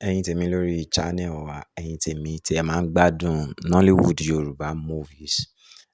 Ẹ̀yin tèmi lórí channel wa, ẹ̀yin tèmi tí ẹ máa ń gbádùn Nollywood Yorùbá movies.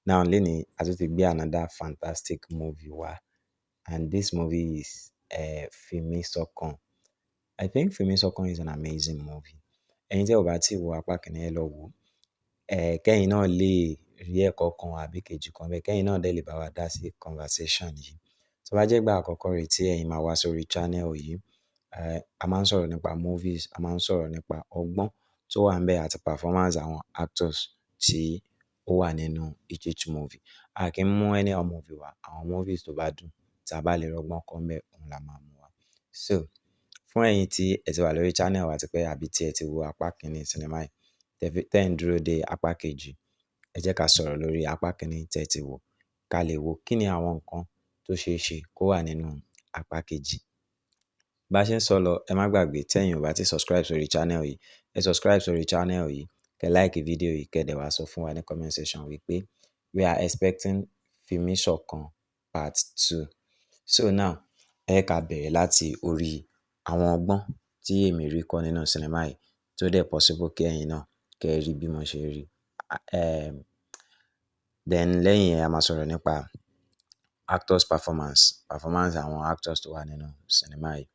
Now lénìí, a tún ti gbé another fantastic movie wá, and this movie is Fimi-Sọ́kàn. I think Fimi-Sọ́kàn is an amazing movie. Ẹ̀yin tí ẹ ò bá tí wo apá kìíní, ẹ lọ wò. Kẹ́yìn náà lè rí ẹ̀kọ́ kan àbí kejì kan bẹ́ẹ̀, kẹ́yìn náà dẹ̀ lè bá wa dá sí conversation yìí. Tó bá jẹ́ ìgbà àkọ́kọ́ rèé tí ẹ̀yin máa wá sórí channel yìí, a máa ń sọ̀rọ̀ nípa movies, a máa ń sọ̀rọ̀ nípa ọgbọ́n tó wà ńbẹ̀ àti performance àwọn actors tí ó wà nínú each movie. A kì í mú anyhow movie wá, àwọn movies tó bá dùn tí a bá lè rọ́gbọ́n kọ́ ńbẹ̀, òun la máa mú wá. So, fún ẹ̀yin tí ẹ ti wà lórí channel wa tipẹ́ àbí tí ẹ ti wo apá kìíní sinimá yìí, tẹ́ ẹ̀ ń dúró de apá kejì, ẹ jẹ́ ká sọ̀rọ̀ lórí apá kìíní tí ẹ ti wò, ká lè wo kí ni àwọn nǹkan tó ṣeé ṣe kó wà nínú apá kejì. Bá ṣe ń sọ lọ, ẹ má gbàgbé tí ẹ̀yin ò bá ti subscribe sórí channel yìí, ẹ subscribe sórí channel yìí, kẹ́ like video yìí, kẹ́ dẹ̀ wá sọ fún wa ní comment section wípé we are expecting Fimi-Sọ́kàn part 2. So now, ẹ ká bẹ̀rẹ̀ láti orí àwọn ọgbọ́n tí èmi rí kọ́ nínú sinimá yìí tó dẹ̀ possible kí ẹ̀yin náà kẹ́ rí bí mo ṣe rí. Then lẹ́yìn yẹn a máa sọ̀rọ̀ nípa actors performance àwọn actors tó wà nínú sinimá yìí.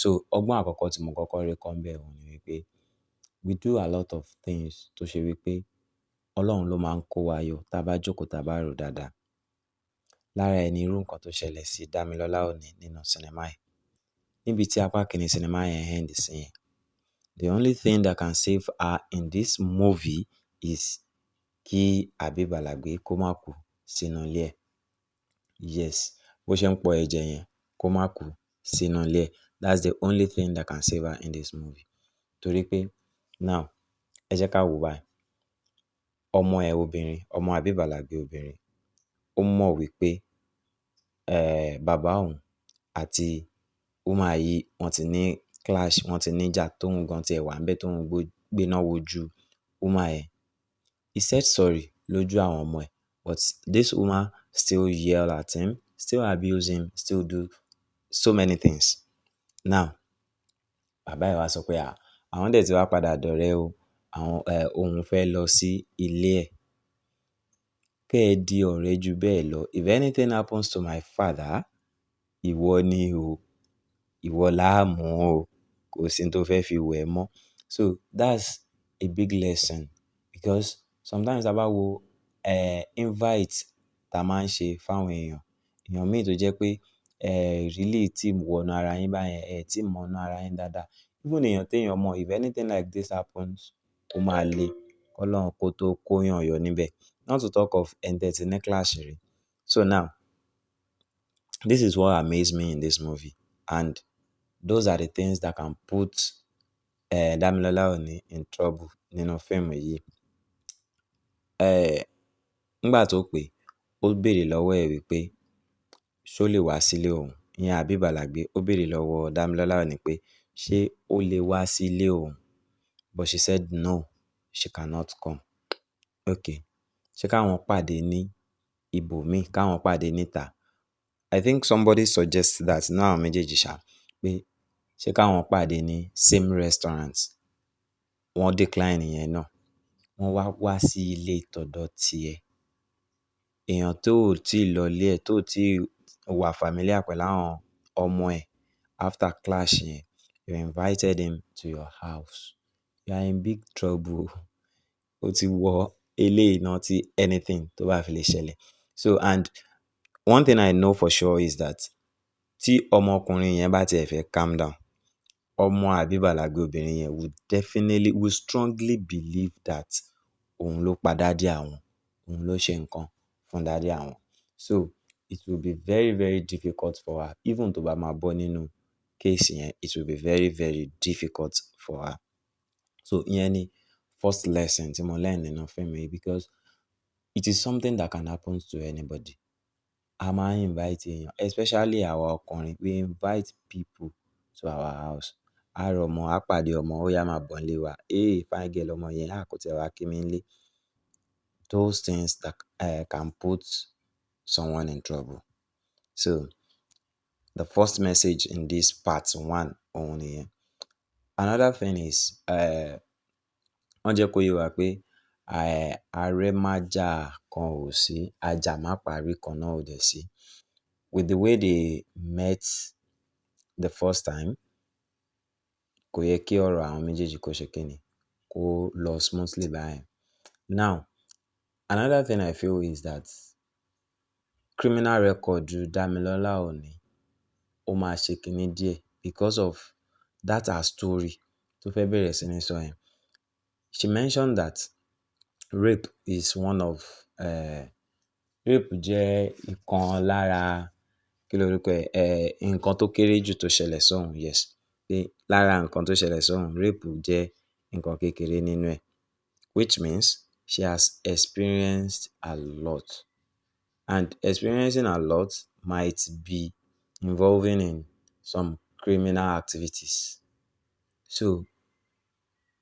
So ọgbọ́n àkọ́kọ́ tí mo kọ́kọ́ rí kọ́ ńbẹ̀ òun ni wípé we do a lot of things tó ṣe wípé Ọlọ́run ló máa ń kó wa yọ tá bá jókòó tá bá rò dáadáa. Lára ẹ̀ ni irú nǹkan tó ṣẹlẹ̀ sí Dámilọ́lá Òní nínú sinimá yìí. Níbi tí apá kìíní sinimá yẹn end sí yẹn, the only thing that can save her in this movie is kí Habeeb Alagbe kó má kú sínú ilé ẹ̀. Yes, bó ṣe ń pọ ẹ̀jẹ̀ yẹn kó má kú sínú ilé ẹ̀. That's the only thing that can save her in this movie. Torí pé now, ẹ jẹ́ ká wò báyìí. Ọmọ ẹ̀ obìnrin, ọmọ Habeeb Alagbe obìnrin, ó mọ̀ wípé bàbá òun àti woman yìí wọ́n ti ní clash, wọ́n ti ní ìjà tóun gan tí ẹ̀ wà ńbẹ̀ tóun gbéná wojú woman yẹn. He said sorry lójú àwọn ọmọ ẹ̀, but this woman still yell at him, still abuse him, still do so many things. Now, bàbá ẹ̀ wá sọ pé àwọn dẹ̀ ti wá padà dọ̀rẹ́ o, àwọn òun fẹ́ lọ sí ilé ẹ̀. Kẹ́ ẹ di ọ̀rẹ́ ju bẹ́ẹ̀ lọ. If anything happens to my father, ìwọ ni o, ìwọ là á mú o, kò sí n tó fẹ́ fi wẹ̀ mọ́. So that's a big lesson because sometimes tá bá wo invite tá máa ń ṣe fáwọn èèyàn míì tó jẹ́ pé really tí wọnú ara yín báyẹn, tí mọ̀nú ara yín dáadáa. Even èèyàn téèyàn mọ̀, if anything like this happens, ó máa le k'Ọlọ́run kó tó kóyàn yọ níbẹ̀. Not to talk of ẹni tẹ́ ti ní clash rí. So now, this is what amazed me in this movie, and those are the things that can put Dámilọ́lá Òní in trouble nínú fíìmù yìí. Nígbà tó pé ó béèrè lọ́wọ́ ẹ̀ wípé ṣó lè wá sílé òun. Ìyẹn Habeeb Alagbe ó béèrè lọ́wọ́ Dámilọ́lá Òní pé ṣé ó lè wá sílé òun. But she said no, she cannot come. Okay. Ṣé káwọn pàdé ní ibòmíì, káwọn pàdé níta? I think somebody suggest that nínú àwọn méjèèjì ṣá, pé ṣé káwọn pàdé ní same restaurant. Wọ́n decline ìyẹn náà. Wọ́n wá sí ilé tọ̀dọ̀ tiẹ̀. Èèyàn tó ò tíì lọ ilé ẹ̀, tó ò tíì wà familiar pẹ̀lú àwọn ọmọ ẹ̀ after clash yẹn, you invited him to your house. You are in big trouble. Ó ti wọ eléyìí náà tí anything tó bá fi lè ṣẹlẹ̀. So, and one thing I know for sure is that tí ọmọkùnrin yẹn bá tiẹ̀ fẹ́ calm down, ọmọ Habeeb Alagbe obìnrin yẹn will strongly believe that òun ló pa daddy àwọn, òun ló ṣe nǹkan fún daddy àwọn. So it will be very, very difficult for her. Even tó bá máa bọ́ nínú case yẹn, it will be very, very difficult for her. So ìyẹn ni first lesson tí mo learn nínú fíìmù yìí, because it is something that can happen to anybody. A máa ń invite èèyàn, especially àwa ọkùnrin, we invite people to our house. A rọ ọmọ, a pàdé ọmọ, ó yá máa bọ̀ nílé wa. Fine girl ọmọ yẹn, kò tiẹ̀ wá kí mi nílé. Those things that can put someone in trouble. So the first message in this part 1 òun nìyẹn. Another thing is wọ́n jẹ́ kó yé wa pé arẹ́májà kan ò sí, ajàmáparí kan náà ò dẹ̀ sí. With the way they met the first time, kò yẹ kí ọ̀rọ̀ àwọn méjèèjì kó ṣe kíni, kó lọ smoothly báyẹn. Now, another thing I feel is that criminal record Damilola ò ní, ó máa ṣe kíni díẹ̀ because of that her story tó fẹ́ bẹ̀rẹ̀ sí ní sọ yẹn. She mentioned that rape is one of rape jẹ́ ìkan lára kí lorúkọ nǹkan tó kéré jù tó ṣẹlẹ̀ sóhun. Yes, pé lára nǹkan tó ṣẹlẹ̀ sóhun, rape jẹ́ nǹkan kékeré nínú ẹ̀, which means she has experienced a lot, and experiencing a lot might be involving in some criminal activities. So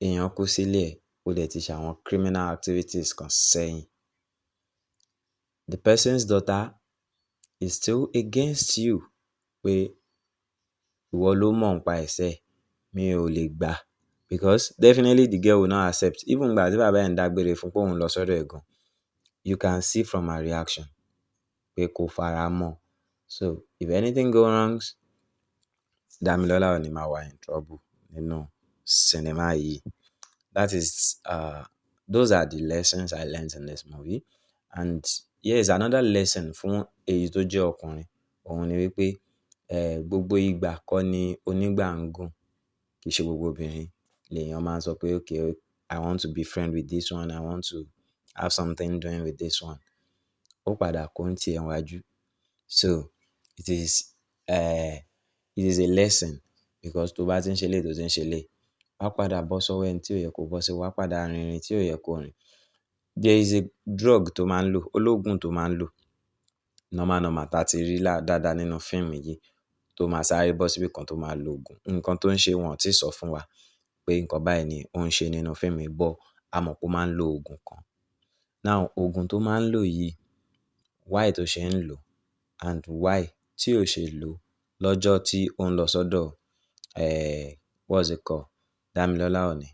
èèyàn kú sílé ẹ̀, ó dẹ̀ ti ṣe àwọn criminal activities kan sẹ́yìn. The person's daughter is still against you pé ìwọ ló mọ̀ nípa ẹ̀ṣẹ̀, mi ò lè gbà, because definitely the girl will not accept. Even gbà tí bàbá ẹ̀ ń dágbére fún pé òun lọ sọ́dọ̀ ẹ̀ gan, you can see from her reaction pé kò fara mọ́. So if anything go wrong, Damilola ò ní máa wà in trouble nínú sinimá yìí. That is those are the lessons I learned in this movie. And yes, another lesson fún èyí tó jẹ́ ọkùnrin, òun ni wípé gbogbo ìgbà kọ́ ni onígbà ń gùn. Kì í ṣe gbogbo obìnrin lèèyàn máa ń sọ pé okay, I want to be friend with this one, I want to have something doing with this one. Ó padà kó ń tiẹ̀ wájú. So it is a lesson, because tó bá ti ń ṣe eléyìí tó ti ń ṣe eléyìí, wàá padà bọ́ sọ́wọ́ ẹni tí ò yẹ kó bọ́ sí, wàá padà rìnrìn tí ò yẹ kó rìn. There is a drug tó máa ń lò, olóògùn tó máa ń lò normal tá ti rí dáadáa nínú fíìmù yìí, tó máa sáré bọ́ síbì kan tó máa lo òògùn. Nǹkan tó ń ṣe wọn ò tí sọ fún wa pé nǹkan báyìí ni ó ń ṣe nínú fíìmù yìí, but a mọ̀ pé ó máa ń lo òògùn kan. Now, òògùn tó máa ń lò yìí, why tó ṣe ń lò, and why tí ò ṣe lò lọ́jọ́ tí ó ń lọ sọ́dọ̀ what's it called, Damilola Oni.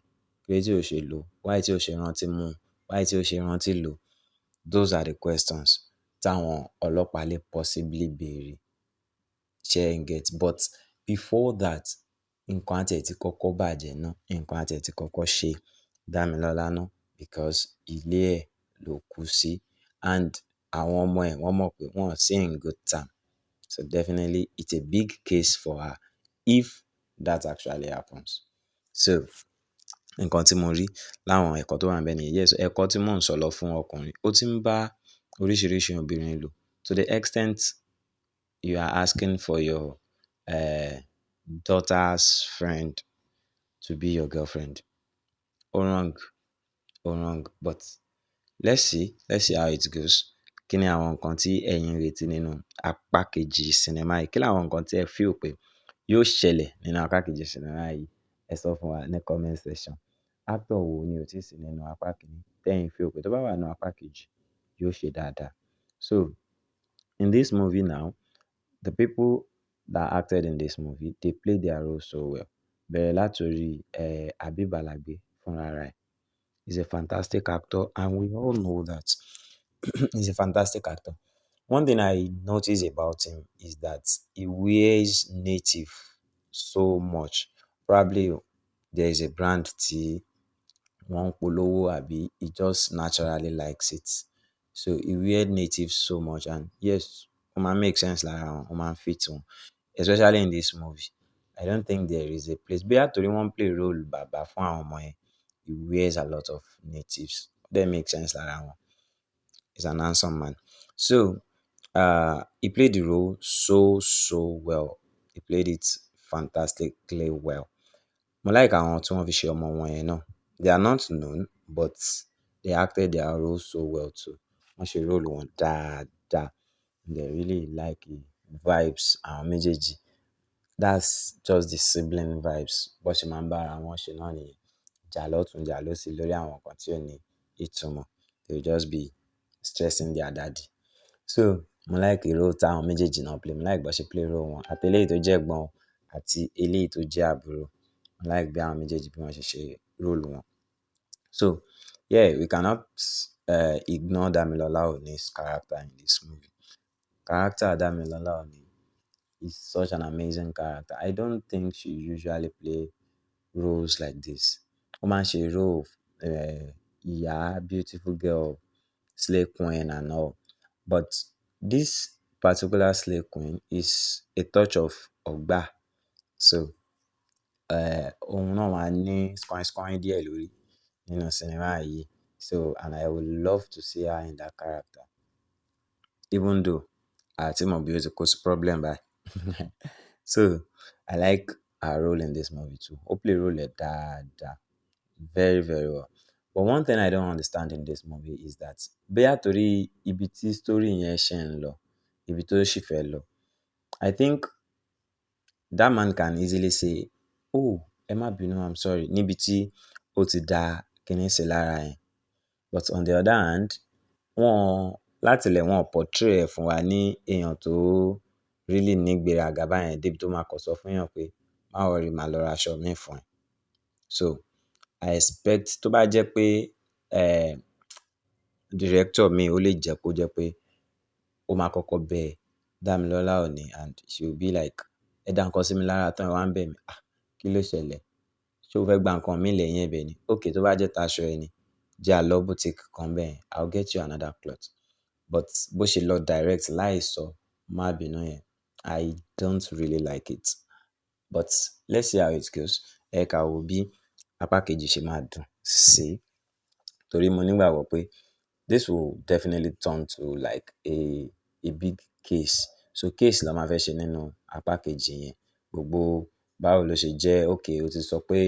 Pé tí ò ṣe lò, why tí ò ṣe rántí mú, why tí ò ṣe rántí lò. Those are the questions táwọn ọlọ́pàá lè possibly béèrè. Ṣé ń get? But before that, nǹkan àti ẹ̀ ti kọ́kọ́ bàjẹ́ náà, nǹkan àti ẹ̀ ti kọ́kọ́ ṣe Damilola náà, because ilé ẹ̀ ló kú sí, and àwọn ọmọ ẹ̀ wọ́n mọ̀ pé wọ́n sí in good term. So definitely it's a big case for her if that actually happens. So nǹkan tí mo rí láwọn ẹ̀kọ́ tó wà níbẹ̀ nìyẹn. Yes, ẹ̀kọ́ tí mò ń sọ lọ fún ọkùnrin, ó ti ń bá oríṣiríṣi obìnrin lò, to the extent you are asking for your daughter's friend to be your girlfriend. Ó wrong, but let's see how it goes. Kí ni àwọn nǹkan tí ẹ̀yin retí nínú apá kejì sinimá yìí? Kí ni àwọn nǹkan tí ẹ feel pé yóò ṣẹlẹ̀ nínú apá kejì sinimá yìí? Ẹ sọ fún wa ní comment section. Actor wo ni ò tíì sí nínú apá kìíní tẹ́yin feel pé tó bá wà nínú apá kejì yóò ṣe dáadáa? So in this movie now, the people that acted in this movie, they played their role so well. Bẹ̀rẹ̀ látorí Habib Alagbe fúnra rẹ̀. He's a fantastic actor, and we all know that he's a fantastic actor. One thing I notice about him is that he wears native so much. Probably there is a brand tí wọ́n ń polówó, àbí he just naturally likes it. So he wear native so much, and yes, ó máa make sense lára wọn, ó máa fit wọn. Especially in this movie, I don't think there is a place. Bí àtòrí wọ́n play role bàbá fún àwọn ọmọ yẹn, he wears a lot of natives. That makes sense lára wọn. He's an handsome man. So he played the role so well. He played it fantastically well. Mo like àwọn tí wọ́n fi ṣe ọmọ wọn yẹn náà. They are not known, but they acted their role so well too. Wọ́n ṣe role wọn dáadáa. They really like the vibes àwọn méjèèjì. That's just the sibling vibes. Bó ṣe máa ń bá ara wọn ṣe náà nìyẹn. Jà lọ́tùn jà lósì lórí àwọn nǹkan tí ò ní ìtumọ̀. They will just be stressing their daddy. So mo like role táwọn méjèèjì náà play. Mo like bó ṣe play role wọn. Àti eléyìí tó jẹ́ ẹ̀gbọ́n àti eléyìí tó jẹ́ àbúrò. Mo like bí àwọn méjèèjì bí wọ́n ṣe ṣe role wọn. So yeah, we cannot ignore Damilola Ooni's character in this movie. Character Damilola Ooni is such an amazing character. I don't think she usually play roles like this. Ó máa ń ṣe role ìyá, beautiful girl, slay queen and all. But this particular slay queen is a touch of ọgbà. So òun náà máa ní skoin díẹ̀ lórí nínú sinimá yìí. So and I would love to see her in that character. Even though àti mọ̀ bí ó ti kó sí problem báyìí. So I like her role in this movie too. Ó play role ẹ̀ dáadáa. Very, very well. But one thing I don't understand in this movie is that bóyá torí ibi tí story yẹn ṣe ń lọ, ibi tó ṣì fẹ́ lọ, I think that man can easily say, "Oh, ẹ má bínú, I'm sorry," níbi tí ó ti da kíní sí lára yẹn. But on the other hand, láti ilẹ̀ wọ́n portray ẹ̀ fún wa ní èèyàn tó really ní ìgbéraga báyẹn débi tó máa kàn sọ fún èèyàn pé má worry, màá lọ ra aṣọ míì fún ẹ. So I expect tó bá jẹ́ pé director mi ó lè jẹ́ kó jẹ́ pé ó máa kọ́kọ́ bẹ Damilola Ooni and she will be like, ẹ dá nǹkan sí mi lára tán, ẹ wá ń bẹ̀ mí. Kí ló ṣẹlẹ̀? Ṣé o fẹ́ gba nǹkan mi lẹ́yìn ẹ̀bẹ̀ ni? Okay, tó bá jẹ́ taṣọ ẹ ni, jẹ́ a lọ boutique kan bẹ́ẹ̀, I'll get you another cloth. But bó ṣe lọ direct láì sọ má bínú yẹn, I don't really like it. But let's see how it goes. Ẹ ká wo bí apá kejì ṣe máa dùn sí. Torí mo nígbàgbọ́ pé this will definitely turn to like a big case. So case la máa fẹ́ ṣe nínú apá kejì yẹn. Gbogbo báwo ló ṣe jẹ́, okay, o ti sọ pé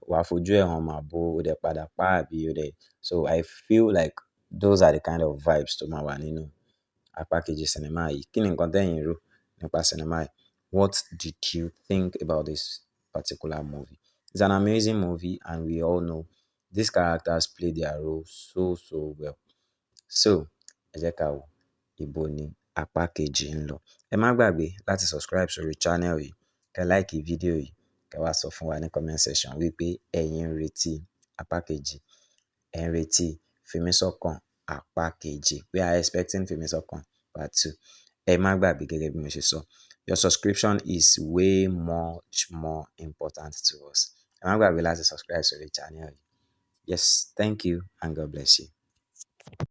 wàá fojú ẹ̀ hàn màbo, o dẹ̀ padà pa àbí o dẹ̀. So I feel like those are the kind of vibes tó máa wà nínú apá kejì sinimá yìí. Kí ni nǹkan tẹ́yin rò nípa sinimá yìí? What did you think about this particular movie? It's an amazing movie and we all know these characters play their role so well. So ẹ jẹ́ ká wo ibo ni apá kejì ń lọ. Ẹ má gbàgbé láti subscribe sórí channel yìí, kẹ́ like fídíò yìí, kẹ́ wá sọ fún wa ní comment section wípé ẹ̀yin ń retí apá kejì, ẹ̀ ń retí Fimisọ́kàn apá kejì. We are expecting Fimisọ́kàn part 2. Ẹ má gbàgbé gẹ́gẹ́ bí mo ṣe sọ, your subscription is way much more important to us. Ẹ má gbàgbé láti subscribe sórí channel yìí. Yes, thank you and God bless you.